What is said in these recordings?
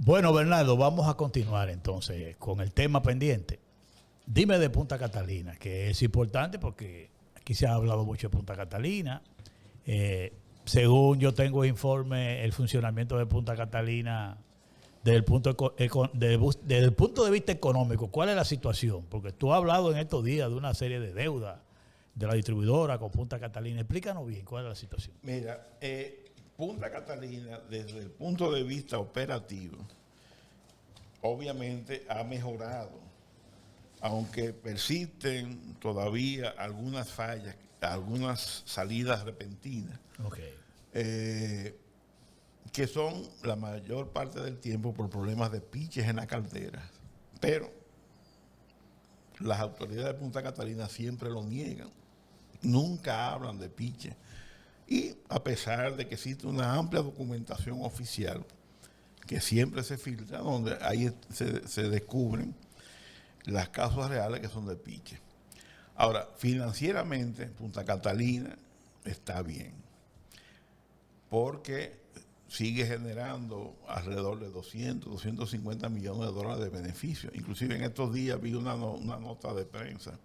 Bueno, Bernardo, vamos a continuar entonces con el tema pendiente. Dime de Punta Catalina, que es importante porque aquí se ha hablado mucho de Punta Catalina. Según yo tengo informe, el funcionamiento de Punta Catalina desde el punto de vista económico, ¿cuál es la situación? Porque tú has hablado en estos días de una serie de deudas de la distribuidora con Punta Catalina. Explícanos bien cuál es la situación. Mira, Punta Catalina, desde el punto de vista operativo, obviamente ha mejorado, aunque persisten todavía algunas fallas, algunas salidas repentinas, que son la mayor parte del tiempo por problemas de piches en la caldera. Pero las autoridades de Punta Catalina siempre lo niegan, nunca hablan de piches. Y a pesar de que existe una amplia documentación oficial que siempre se filtra, donde ahí se descubren las causas reales que son de piche. Ahora, financieramente, Punta Catalina está bien, porque sigue generando alrededor de 250 millones de dólares de beneficios. Inclusive en estos días vi una nota de prensa,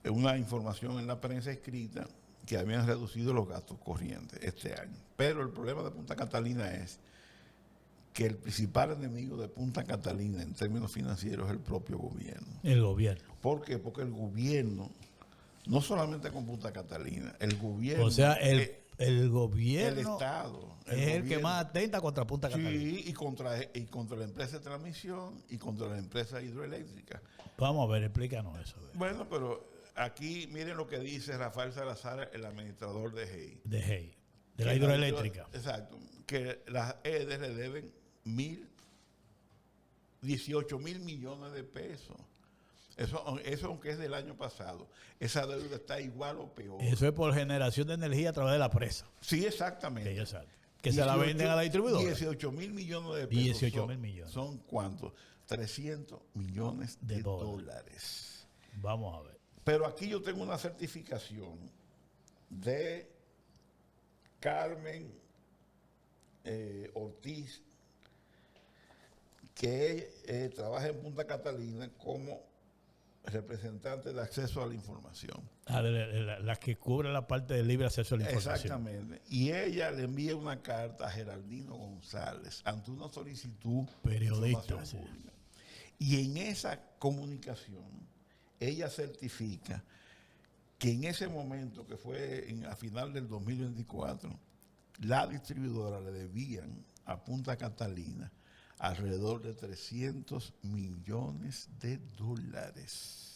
una información en la prensa escrita, que habían reducido los gastos corrientes este año. Pero el problema de Punta Catalina es que el principal enemigo de Punta Catalina en términos financieros es el propio gobierno. El gobierno. ¿Por qué? Porque el gobierno, no solamente con Punta Catalina, el gobierno... O sea, el gobierno... El Estado. Es el que más atenta contra Punta Catalina. Sí, y contra la empresa de transmisión y contra la empresa hidroeléctrica. Vamos a ver, explícanos eso. Bueno, pero... Aquí miren lo que dice Rafael Salazar, el administrador de GEI. De GEI, de la hidroeléctrica. Exacto, que las EDES le deben 18 mil millones de pesos. Eso aunque es del año pasado. Esa deuda está igual o peor. Eso es por generación de energía a través de la presa. Sí, exactamente. Que 18, se la venden a la distribuidora. 18 mil millones de pesos. 18 mil millones. ¿Son cuántos? 300 millones de dólares. Vamos a ver. Pero aquí yo tengo una certificación de Carmen Ortiz, que trabaja en Punta Catalina como representante de acceso a la información. La que cubre la parte de libre acceso a la información. Exactamente. Y ella le envía una carta a Geraldino González ante una solicitud periodista, de información pública. Y en esa comunicación ella certifica que en ese momento, que fue a final del 2024, la distribuidora le debían a Punta Catalina alrededor de 300 millones de dólares.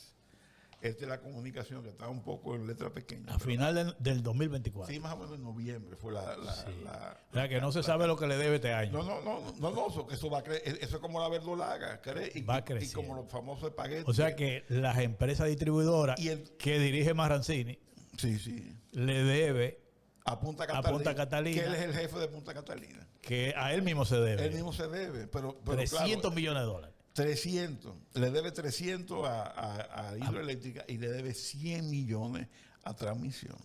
Esta es la comunicación que está un poco en letra pequeña. A final del 2024. Sí, más o menos en noviembre fue o sea, que no se sabe lo que le debe este año. No, eso va a crecer. Eso es como la verdolaga, va a crecer. Y como los famosos espaguetis. O sea que las empresas distribuidoras que dirige Marrancini le debe a Punta Catalina, que él es el jefe de Punta Catalina. Que a él mismo se debe. Él mismo se debe. Pero 300 millones de dólares. 300. Le debe 300 a hidroeléctrica y le debe 100 millones a transmisión.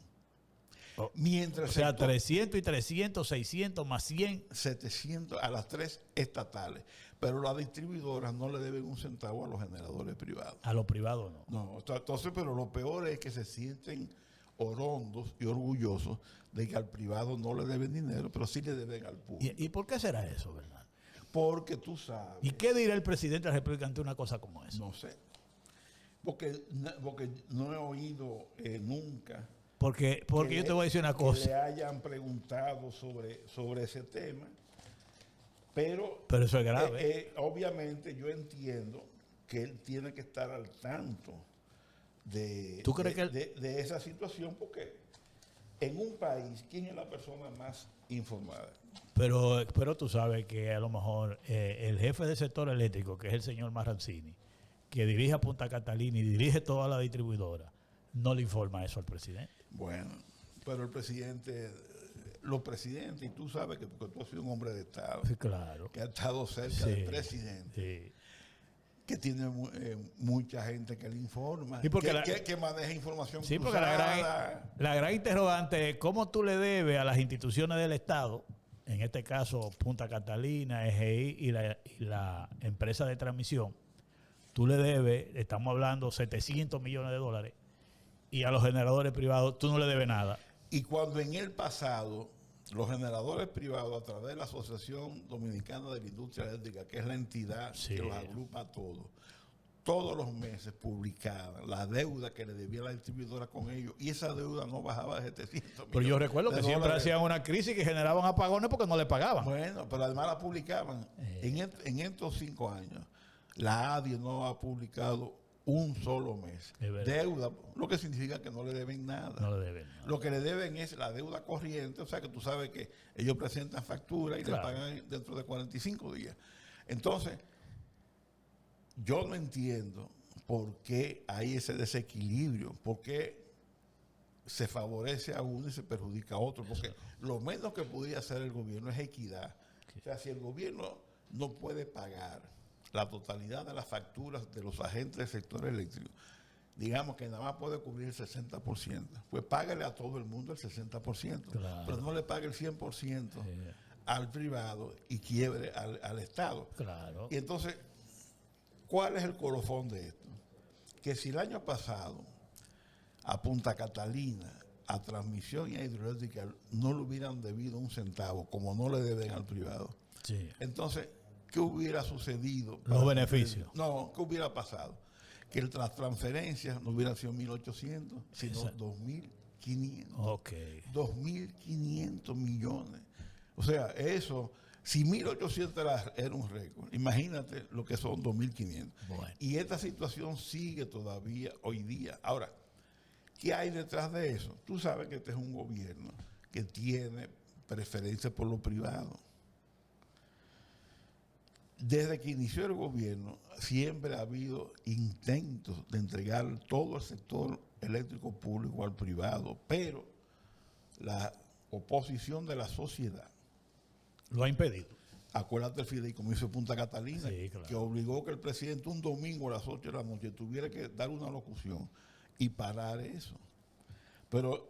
Mientras 300 y 300, 600 más 100. 700 a las tres estatales. Pero las distribuidoras no le deben un centavo a los generadores privados. A los privados no. No, entonces, pero lo peor es que se sienten orondos y orgullosos de que al privado no le deben dinero, pero sí le deben al público. ¿Y por qué será eso, verdad? Porque tú sabes. ¿Y qué dirá el presidente de la República ante una cosa como esa? No sé. Porque no he oído nunca. Porque yo te voy a decir una cosa. Que le hayan preguntado sobre ese tema. Pero eso es grave. Obviamente yo entiendo que él tiene que estar al tanto de esa situación, porque en un país, ¿quién es la persona más informada? Pero tú sabes que a lo mejor el jefe del sector eléctrico, que es el señor Marrancini, que dirige a Punta Catalina y dirige toda la distribuidora, no le informa eso al presidente. Bueno, pero el presidente, los presidentes, y tú sabes que porque tú has sido un hombre de Estado, sí, claro, que ha estado cerca del presidente, que tiene mucha gente que le informa, que maneja información cruzada. Porque la gran interrogante es cómo tú le debes a las instituciones del Estado, en este caso Punta Catalina, EGI y la empresa de transmisión, tú le debes, estamos hablando 700 millones de dólares, y a los generadores privados tú no le debes nada. Y cuando en el pasado los generadores privados, a través de la Asociación Dominicana de la Industria Eléctrica, que es la entidad Sí. que los agrupa a todos los meses publicaban la deuda que le debía la distribuidora con ellos, y esa deuda no bajaba de 700 millones. Pero yo recuerdo que siempre hacían una crisis que generaban apagones porque no le pagaban. Bueno, pero además la publicaban. En estos 5 años, la ADIE no ha publicado un solo mes. Deuda, lo que significa que no le deben nada. No le deben nada. Lo que le deben es la deuda corriente, o sea que tú sabes que ellos presentan factura y Claro. le pagan dentro de 45 días. Entonces, yo no entiendo por qué hay ese desequilibrio, por qué se favorece a uno y se perjudica a otro, porque lo menos que podría hacer el gobierno es equidad. O sea, si el gobierno no puede pagar la totalidad de las facturas de los agentes del sector eléctrico, digamos que nada más puede cubrir el 60%, pues págale a todo el mundo el 60%, Claro. pero no le pague el 100% al privado y quiebre al Estado. Claro. Y entonces, ¿cuál es el colofón de esto? Que si el año pasado a Punta Catalina, a transmisión y a hidroeléctrica no le hubieran debido un centavo, como no le deben al privado, Sí. entonces, ¿qué hubiera sucedido? Los beneficios. No, ¿qué hubiera pasado? Que las transferencias no hubieran sido 1.800, sino Exacto. 2.500. Ok. 2.500 millones. O sea, eso, si 1.800 era un récord, imagínate lo que son 2.500. Bueno. Y esta situación sigue todavía hoy día. Ahora, ¿qué hay detrás de eso? Tú sabes que este es un gobierno que tiene preferencia por lo privado. Desde que inició el gobierno, siempre ha habido intentos de entregar todo el sector eléctrico público al privado, pero la oposición de la sociedad, Lo ha impedido. acuérdate el fideicomiso de Punta Catalina, Sí, claro. que obligó que el presidente un domingo a las 8 de la noche tuviera que dar una locución y parar eso. Pero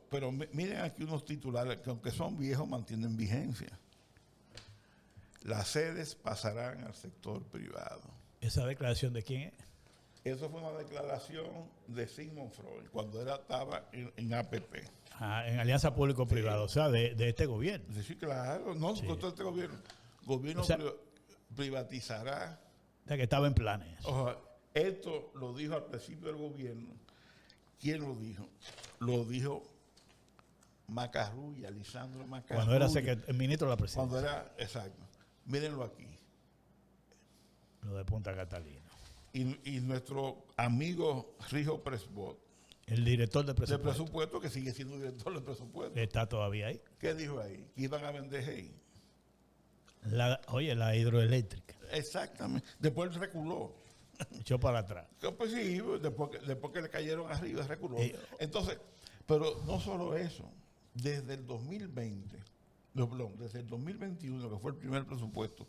miren aquí unos titulares que, aunque son viejos, mantienen vigencia. Las sedes pasarán al sector privado. ¿Esa declaración de quién es? Eso fue una declaración de Sigmund Freud cuando estaba en APP. Ah, en Alianza Público-Privada, o sea, de este gobierno. Sí, claro, no, Sí. con todo este gobierno O sea, privatizará. O sea, que estaba en planes. Ojo, esto lo dijo al principio del gobierno. ¿Quién lo dijo? Lo dijo Macarrulla, Lisandro Macarrulla. Cuando era el ministro de la presidencia. Cuando era, exacto. Mírenlo aquí. Lo de Punta Catalina. Y nuestro amigo Rijo Presbot, El director de de presupuesto. presupuesto, que sigue siendo director de presupuesto. Está todavía ahí. ¿Qué dijo ahí? Que iban a vender GEI. Oye, la hidroeléctrica. Exactamente. Después reculó. Echó para atrás. Pues sí, después que le cayeron arriba, reculó. Eh, Entonces, pero no solo eso. Desde el 2020, no, perdón, desde el 2021, que fue el primer presupuesto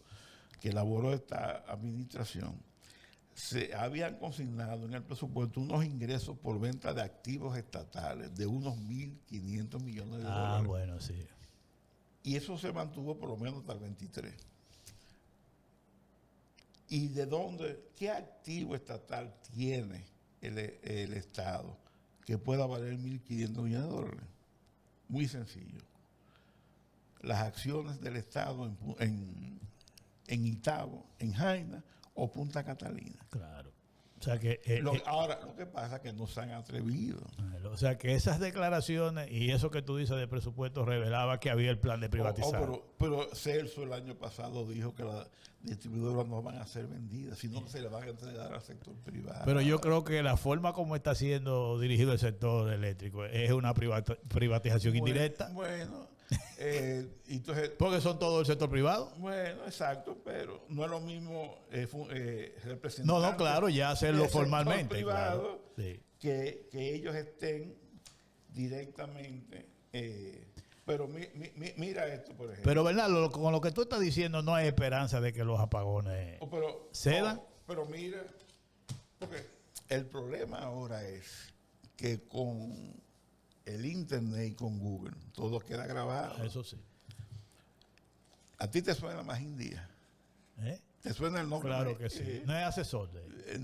que elaboró esta administración, se habían consignado en el presupuesto unos ingresos por venta de activos estatales de unos 1.500 millones de dólares. Bueno, sí. Y eso se mantuvo por lo menos hasta el 23. ¿Y de dónde, qué activo estatal tiene el Estado que pueda valer 1.500 millones de dólares? Muy sencillo. Las acciones del Estado en Itabo, en Jaina o Punta Catalina. Claro. O sea que Ahora, lo que pasa es que no se han atrevido. o sea que esas declaraciones y eso que tú dices de presupuesto revelaba que había el plan de privatizar. Pero Celso el año pasado dijo que las distribuidoras no van a ser vendidas, sino que se le van a entregar al sector privado. Pero yo creo que la forma como está siendo dirigido el sector eléctrico es una privatización indirecta. Bueno, entonces, Porque son todo el sector privado. bueno, exacto, pero no es lo mismo representar. No, claro, ya hacerlo formalmente. Privado, Claro. Sí. que ellos estén directamente. Pero mira esto, por ejemplo. Pero, Bernardo, con lo que tú estás diciendo, no hay esperanza de que los apagones cedan. Pero mira, porque el problema ahora es que con el Internet y con Google todo queda grabado. Eso sí. ¿A ti te suena Magín Díaz? ¿Eh? ¿Te suena el nombre? Claro que sí. No es asesor.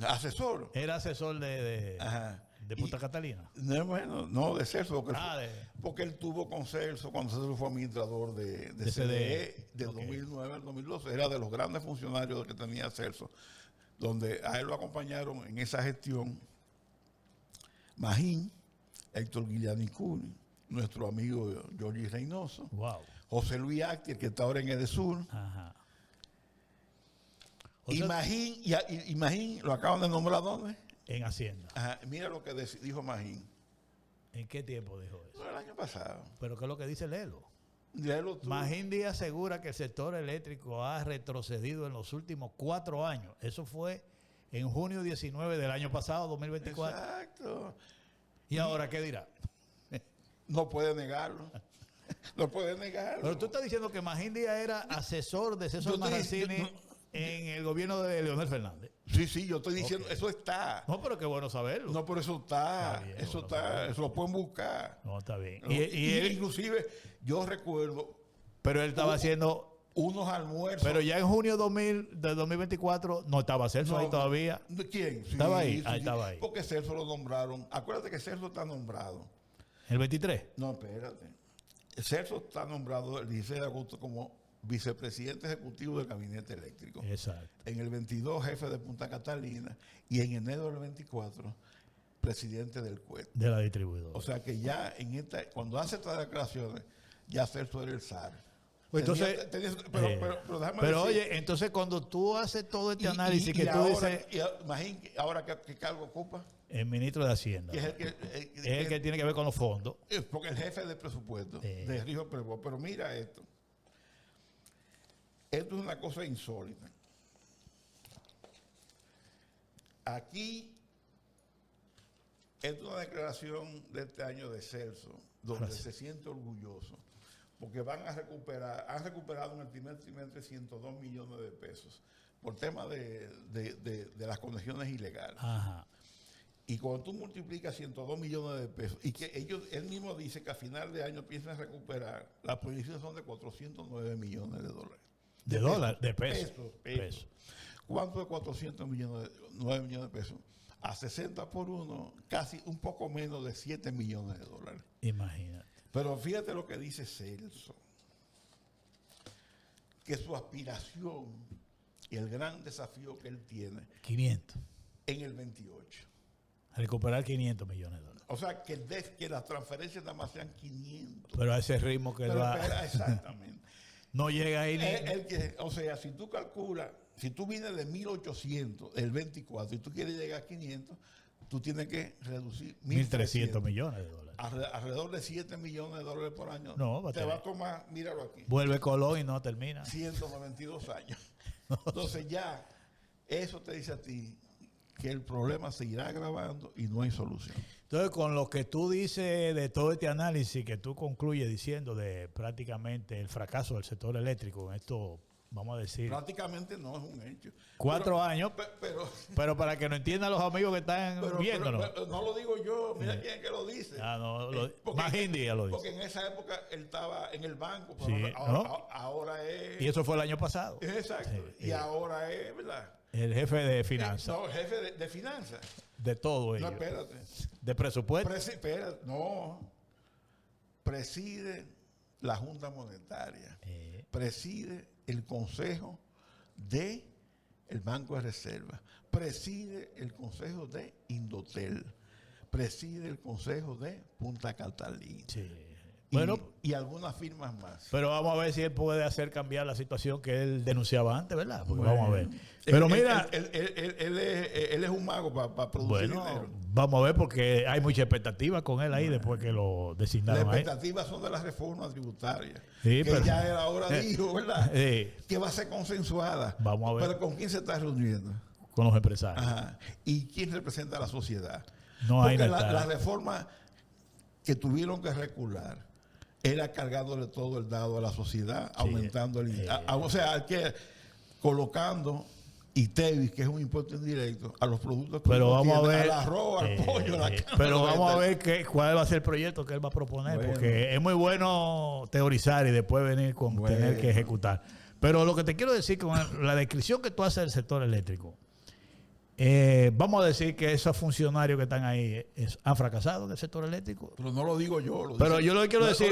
Asesor. Era asesor de Punta Catalina. No, bueno, no, de Celso. De... Porque él tuvo con Celso cuando Celso fue administrador de CDE de 2009 al 2012. Era de los grandes funcionarios que tenía Celso, donde a él lo acompañaron en esa gestión Magín, Héctor Guiliani Cuni, nuestro amigo Jorge Reynoso, José Luis Acti, el que está ahora en Edesur. Ajá. Y Magín lo acaban de nombrar ¿dónde? En Hacienda. Ajá, mira lo que dijo Magín. ¿En qué tiempo dijo eso? No, el año pasado. ¿Pero qué es lo que dice Lelo? Léelo tú. Magín Díaz asegura que el sector eléctrico ha retrocedido en los últimos 4 años. Eso fue en junio 19 del año pasado, 2024. Exacto. ¿Y ahora qué dirá? No puede negarlo. No puede negarlo. Pero tú estás diciendo que Magín Díaz era asesor de César Mazzini en el gobierno de Leonel Fernández. Sí, yo estoy diciendo, eso está. No, pero qué bueno saberlo. No, pero eso está. Bien, eso está. Eso lo pueden buscar. No, está bien. ¿No? Y él, inclusive, yo recuerdo. Pero él estaba haciendo unos almuerzos. Pero ya en junio de 2024 no estaba Celso ahí todavía. ¿Quién? Sí, estaba ahí. Ahí estaba ahí. Porque Celso lo nombraron. Acuérdate que Celso está nombrado. ¿El 23? No, espérate. Celso está nombrado el 16 de agosto como vicepresidente ejecutivo del gabinete eléctrico. Exacto. En el 22, jefe de Punta Catalina. Y en enero del 24, presidente del CUET. De la distribuidora. O sea que ya cuando hace estas declaraciones, ya Celso era el zar. Pues entonces, pero déjame decir, oye, entonces cuando tú haces todo este análisis que tú dices... Imagínate, ahora ¿qué cargo ocupa? El ministro de Hacienda. Es el que tiene que ver con los fondos. Porque el jefe de presupuesto de Rijo Prevo. Pero mira esto. Esto es una cosa insólita. Aquí, esto es una declaración de este año de Celso, donde se siente orgulloso, porque han recuperado en el primer trimestre 102 millones de pesos por tema de las conexiones ilegales. Ajá. Y cuando tú multiplicas 102 millones de pesos, y que él mismo dice que a final de año piensan recuperar, las proyecciones son de 409 millones de dólares. ¿De dólares? De pesos. Pesos. ¿Cuánto de 409 millones de pesos? A 60 por 1, casi un poco menos de 7 millones de dólares. Imagínate. Pero fíjate lo que dice Celso, que su aspiración y el gran desafío que él tiene 500 en el 28. Recuperar 500 millones de dólares. O sea, que las transferencias nada más sean 500. Pero a ese ritmo que va... Exactamente. No llega ahí o sea, si tú calculas, si tú vienes de 1.800, el 24, y tú quieres llegar a 500, tú tienes que reducir 1.300 millones de dólares. Alrededor de 7 millones de dólares por año. No, te va a tomar, míralo aquí. Vuelve Colón y no termina. 192 años. Entonces ya, eso te dice a ti que el problema seguirá agravando y no hay solución. Entonces, con lo que tú dices de todo este análisis que tú concluyes diciendo de prácticamente el fracaso del sector eléctrico en esto, vamos a decir... Prácticamente no es un hecho. 4 años, pero para que no entiendan los amigos que están viéndonos. Pero no lo digo yo, mira quién es que lo dice. Magín Díaz lo dice. Porque en esa época él estaba en el banco, sí, ahora es... Y eso fue el año pasado. Exacto. Y ahora es, ¿verdad? El jefe de finanzas. No, el jefe de finanzas. De todo ello. No, espérate. De presupuesto. Espérate, no. Preside la Junta Monetaria. Preside el Consejo de el Banco de Reserva. Preside el Consejo de Indotel. Preside el Consejo de Punta Catalina. Sí. Y algunas firmas más. Pero vamos a ver si él puede hacer cambiar la situación que él denunciaba antes, ¿verdad? Porque vamos a ver. Pero mira... Él es un mago para producir dinero. Vamos a ver porque hay mucha expectativa con él ahí después que lo designaron. Las expectativas son de las reformas tributarias. Sí, que ya era hora, dijo, ¿verdad? Sí. Que va a ser consensuada. Vamos a ver. Pero ¿con quién se está reuniendo? Con los empresarios. Ajá. ¿Y quién representa a la sociedad? No hay porque la reforma que tuvieron que recular era cargándole todo el dado a la sociedad, aumentando o sea, colocando ITEVIS, que es un impuesto indirecto, a los productos que pero vamos a ver, al arroz, al pollo, a la carne. Pero vamos a ver cuál va a ser el proyecto que él va a proponer, porque es muy bueno teorizar y después venir con tener que ejecutar. Pero lo que te quiero decir con la descripción que tú haces del sector eléctrico, vamos a decir que esos funcionarios que están ahí han fracasado en el sector eléctrico. Pero no lo digo yo. Pero yo lo que quiero decir,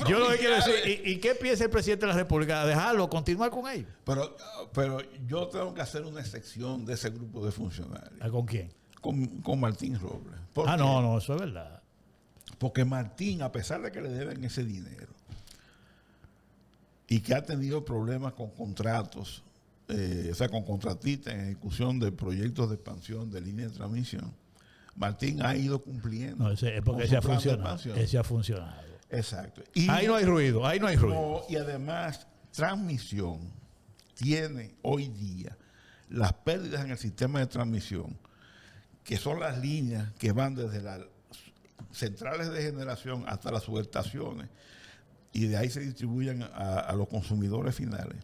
yo lo que quiero decir, ¿y qué piensa el presidente de la República? ¿Dejarlo, continuar con ellos? Pero yo tengo que hacer una excepción de ese grupo de funcionarios. ¿Con quién? Con Martín Robles. No, eso es verdad. Porque Martín, a pesar de que le deben ese dinero y que ha tenido problemas con contratos, o sea, con contratistas en ejecución de proyectos de expansión de línea de transmisión, Martín ha ido cumpliendo. No, es porque ese ha funcionado. Exacto. Y ahí no hay ruido. Y además, transmisión tiene hoy día las pérdidas en el sistema de transmisión, que son las líneas que van desde las centrales de generación hasta las subestaciones, y de ahí se distribuyen a los consumidores finales.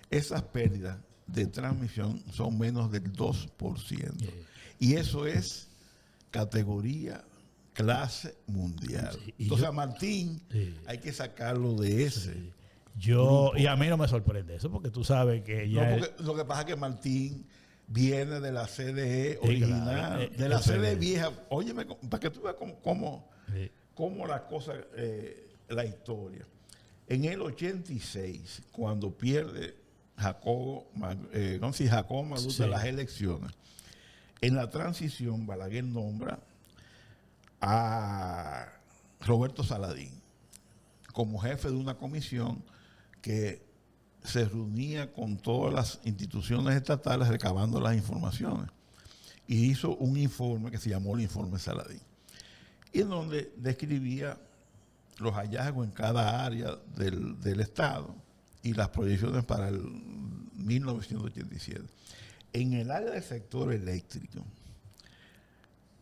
Esas pérdidas de transmisión son menos del 2%. Y eso es categoría clase mundial. Entonces a Martín hay que sacarlo de ese grupo. Y a mí no me sorprende eso, porque tú sabes que ya... Lo que pasa es que Martín viene de la CDE original, de la CDE vieja. Óyeme, para que tú veas cómo la cosa, la historia. En el 86, cuando pierde Jacobo Magluta las elecciones, en la transición Balaguer nombra a Roberto Saladín como jefe de una comisión que se reunía con todas las instituciones estatales recabando las informaciones, y hizo un informe que se llamó el informe Saladín, y en donde describía los hallazgos en cada área del Estado y las proyecciones para el 1987. En el área del sector eléctrico,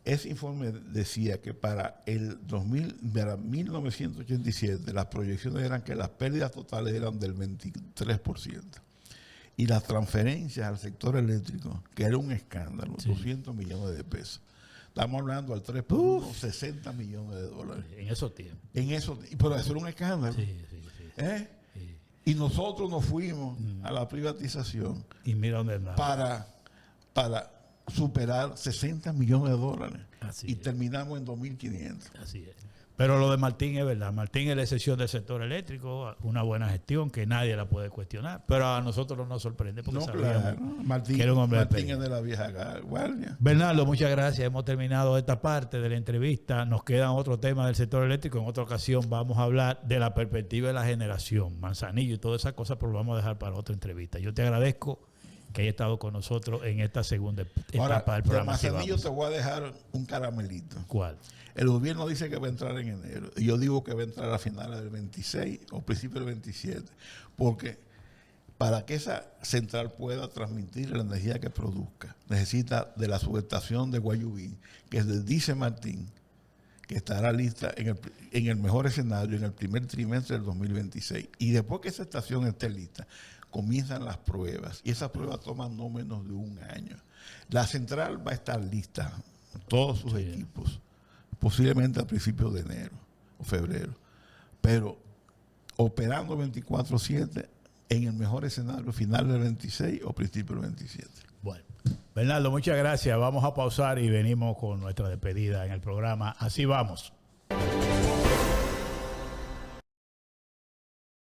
ese informe decía que para 1987 las proyecciones eran que las pérdidas totales eran del 23%. Y las transferencias al sector eléctrico, que era un escándalo, 200 millones de pesos. Estamos hablando al 3.1, 60 millones de dólares. En esos tiempos. Pero eso era un escándalo. Y nosotros nos fuimos a la privatización y mira dónde para superar 60 millones de dólares. Terminamos en 2.500. Así es. Pero lo de Martín es verdad. Martín es la excepción del sector eléctrico, una buena gestión que nadie la puede cuestionar. Pero a nosotros no nos sorprende porque sabíamos Martín, que era un hombre Martín es de la vieja guardia. Bernardo, muchas gracias. Hemos terminado esta parte de la entrevista. Nos quedan otros temas del sector eléctrico. En otra ocasión vamos a hablar de la perspectiva de la generación, Manzanillo y todas esas cosas, pero lo vamos a dejar para otra entrevista. Yo te agradezco que haya estado con nosotros en esta segunda etapa del programa. Manzanillo, te voy a dejar un caramelito. ¿Cuál? El gobierno dice que va a entrar en enero. Y yo digo que va a entrar a finales del 26 o principios del 27. Porque para que esa central pueda transmitir la energía que produzca, necesita de la subestación de Guayubín, que dice Martín, que estará lista en el mejor escenario en el primer trimestre del 2026. Y después que esa estación esté lista, comienzan las pruebas. Y esas pruebas toman no menos de un año. La central va a estar lista, todos sus equipos, posiblemente a principios de enero o febrero, pero operando 24/7 en el mejor escenario final del 26 o principio del 27. Bueno, Bernardo, muchas gracias. Vamos a pausar y venimos con nuestra despedida en el programa. Así vamos.